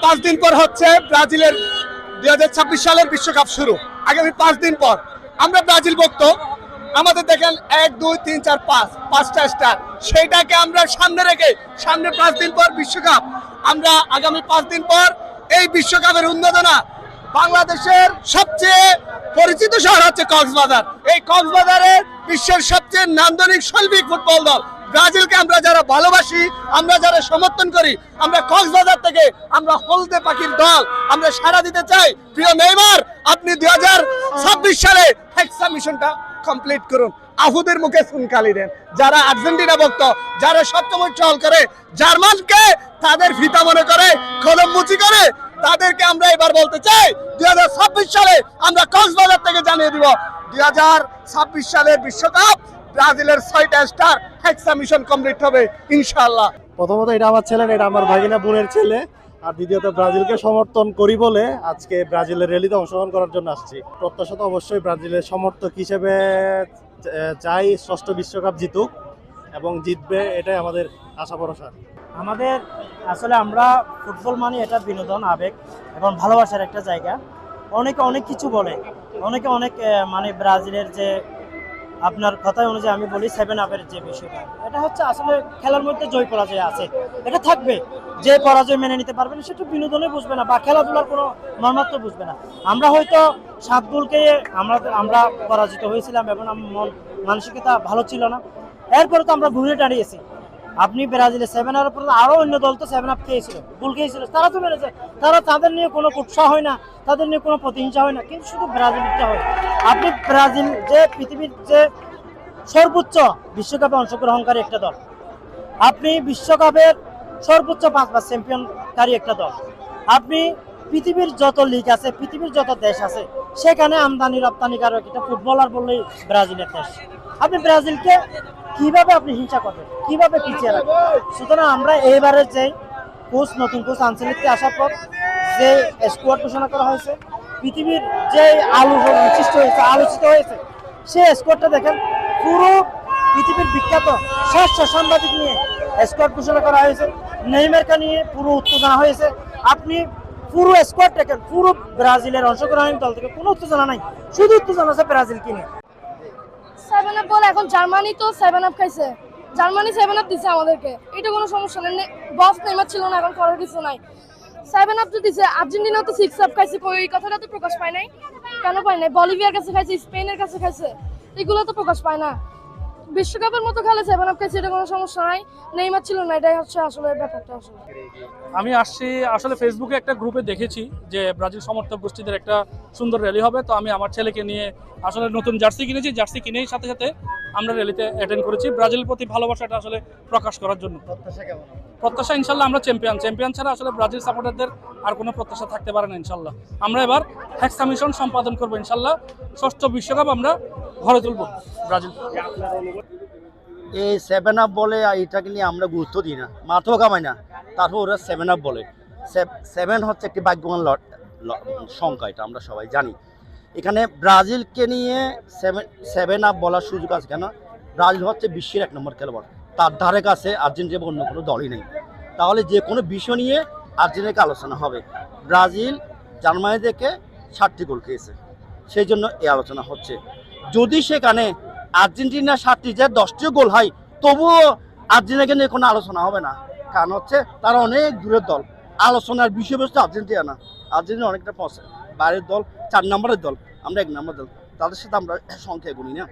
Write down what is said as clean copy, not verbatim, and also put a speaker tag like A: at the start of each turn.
A: 5 দিন পর হচ্ছে ব্রাজিলের 2026 সালের বিশ্বকাপ শুরু। আগামী 5 দিন পর আমরা ব্রাজিল ভক্ত, আমাদের দেখেন 1 2 3 4 5 5টা স্টার, সেইটাকে আমরা সামনে রেখে সামনে 5 দিন পর বিশ্বকাপ। আমরা আগামী 5 দিন পর এই বিশ্বকাপের উন্মোদনা। বাংলাদেশের সবচেয়ে পরিচিত শহর হচ্ছে কক্সবাজার। এই কক্সবাজারে বিশ্বের সবচেয়ে নান্দনিক শৈল্পিক ফুটবল দল ব্রাজিলকে আমরা যারা ভালোবাসি, আমরা যারা সমর্থন করি, আমরা কক্সবাজার থেকে আমরা হলদে পাখির দল আমরা সাড়া দিতে চাই। প্রিয় নেইমার, আপনি 2026 সালে হেক্সা মিশনটা কমপ্লিট করুন। আহুদের মুখে সুনকালি দেন। যারা আর্জেন্টিনা ভক্ত, যারা সবসময় চল করে জার্মানকে তাদের ফিতা মনে করে, কলম মুচি করে, তাদেরকে আমরা এবার বলতে চাই 2026 সালে আমরা কক্সবাজার থেকে জানিয়ে দিব 2026 সালের বিশ্বকাপ ব্রাজিলের 6টা স্টার হেক্সা মিশন কমপ্লিট হবে ইনশাআল্লাহ।
B: প্রথমত এটা আমার ছেলে, এটা আমার ভাগিনা বোনের ছেলে, আর দ্বিতীয়ত ব্রাজিলকে সমর্থন করি বলে আজকে ব্রাজিলের র্যালিতে অংশগ্রহণ করার জন্য আসছি। প্রত্যাশা তো অবশ্যই ব্রাজিলের সমর্থক হিসেবে চাই ষষ্ঠ বিশ্বকাপ জিতুক এবং জিতবে, এটাই আমাদের আশা ভরসা।
C: আমাদের আসলে আমরা ফুটবল মানে এটা বিনোদন, আবেগ এবং ভালোবাসার একটা জায়গা। অনেকে অনেক কিছু বলে, অনেকে অনেক মানে ব্রাজিলের যে আপনার কথা অনুযায়ী আমি বলি 7 আপের যে বিষয়টা, এটা হচ্ছে আসলে খেলার মধ্যে জয় পরাজয় আছে, এটা থাকবে। যে পরাজয় মেনে নিতে পারবে না সেটা বিনোদনে বুঝবে না বা খেলাধুলার কোনো মর্মার্থ বুঝবে না। আমরা হয়তো 7 গোলকে আমরা পরাজিত হয়েছিলাম এবং মানসিকতা ভালো ছিল না, এরপরে তো আমরা ঘুরে দাঁড়িয়েছি। আপনি ব্রাজিলে 7 আপের পর আরো অন্য দল তো 7 আপ খেয়েছিল, গোল খেয়েছিল, তারা তো মেরেছে। তাদের নিয়ে কোনো কুৎসা হয় না, তাদের নিয়ে কোনো প্রতিহিংসা হয় না, কিন্তু শুধু ব্রাজিলটা হয়। আপনি ব্রাজিল যে পৃথিবীর যে সর্বোচ্চ বিশ্বকাপে অংশগ্রহণকারী একটা দল, আপনি বিশ্বকাপের সর্বোচ্চ 5বার চ্যাম্পিয়নকারী একটা দল, আপনি পৃথিবীর যত লিগ আছে, পৃথিবীর যত দেশ আছে, সেখানে আমদানি রপ্তানিকারক একটা ফুটবলার বললেই ব্রাজিলের দেশ। আপনি ব্রাজিলকে কিভাবে আপনি হিংসা করবেন, কিভাবে পিছিয়ে রাখবেন? সুতরাং আমরা এইবারের যে কোচ, নতুন কোচ আঞ্চলিকতে আসার পর যে স্কোয়াড ঘোষণা করা হয়েছে, পৃথিবীর যে আলোচিত হয়েছে সেই স্কোয়াডটা দেখেন। পুরো পৃথিবীর বিখ্যাত শীর্ষ সাংবাদিক নিয়ে স্কোয়াড ঘোষণা করা হয়েছে, নেইমারকে নিয়ে পুরো উত্তেজনা হয়েছে। আপনি পুরো স্কোয়াড দেখেন, পুরো ব্রাজিলের অংশগ্রহণ দল থেকে কোনো উত্তেজনা নাই, শুধু উত্তেজনা আছে ব্রাজিলকে নিয়ে।
D: 7 আপ বলে এখন জার্মানি তো 7 আপ খাইছে, জার্মানি 7 আপ দিছে আমাদেরকে, এটা কোনো সমস্যা নেই। বস নেইমার ছিল না, এখন করার কিছু নাই। 7 আপ তো দিছে, আর্জেন্টিনা তো 6 আপ খাইছে, এই কথাটা তো প্রকাশ পায় নাই। কেন পায় নাই? বলিভিয়ার কাছে খাইছে, স্পেনের কাছে খাইছে, এগুলো তো প্রকাশ পায় না। বিশ্বকাপের মতো খেলে 7 আপ খাইছে, এটা কোনো সমস্যা নাই। নেইমার ছিল না, এটাই হচ্ছে আসলে ব্যাপারটা। আসলে
E: আমি আসছি আসলে ফেসবুকে একটা গ্রুপে দেখেছি যে ব্রাজিল সমর্থক গোষ্ঠীদের একটা সুন্দর র্যালি হবে, তো আমি আমার ছেলেকে নিয়ে আসলে নতুন জার্সি কিনেছি, জার্সি কিনেই সাথে সাথে আমরা র্যালিতে অ্যাটেন্ড করেছি ব্রাজিলের প্রতি ভালোবাসাটা আসলে প্রকাশ করার জন্য। প্রত্যাশা ইনশাল্লাহ আমরা চ্যাম্পিয়ন ছাড়া আসলে ব্রাজিল সাপোর্টারদের আর কোনো প্রত্যাশা থাকতে পারে না। ইনশাল্লাহ আমরা এবার হেক্সা মিশন সম্পাদন করবো, ইনশাল্লাহ ষষ্ঠ বিশ্বকাপ আমরা ঘরে তুলব ব্রাজিল।
F: এই 7 আপ বলে এটাকে নিয়ে আমরা গুরুত্ব দিই না, মাথাও কামাই না, তারপর ওরা 7 আপ বলে। 7 হচ্ছে একটি ভাগ্যবান সংখ্যা, এটা আমরা সবাই জানি। এখানে ব্রাজিলকে নিয়ে 7 আপ বলার সুযোগ আছে কেন? ব্রাজিল হচ্ছে বিশ্বের 1 নম্বর খেলোয়াড়, তার ধারে কাছে আর্জেন্টিনা অন্য কোনো দলই নেই। তাহলে যে কোনো বিষয় নিয়ে আর্জেন্টিনাকে আলোচনা হবে। ব্রাজিল জার্মানি থেকে 7টি গোল খেয়েছে, সেই জন্য এই আলোচনা হচ্ছে। যদি সেখানে আর্জেন্টিনা 7টি যে 10টিও গোল হয়, তবুও আর্জেন্টিনাকে নিয়ে কোনো আলোচনা হবে না, কারণ হচ্ছে তারা অনেক দূরের দল। আলোচনার বিষয়বস্তু আর্জেন্টিনা না, আর্জেন্টিনা অনেকটা বাইরের দল, 4 নম্বরের দল, আমরা 1 নম্বর দল, তাদের সাথে আমরা সংখ্যায় গুনি না।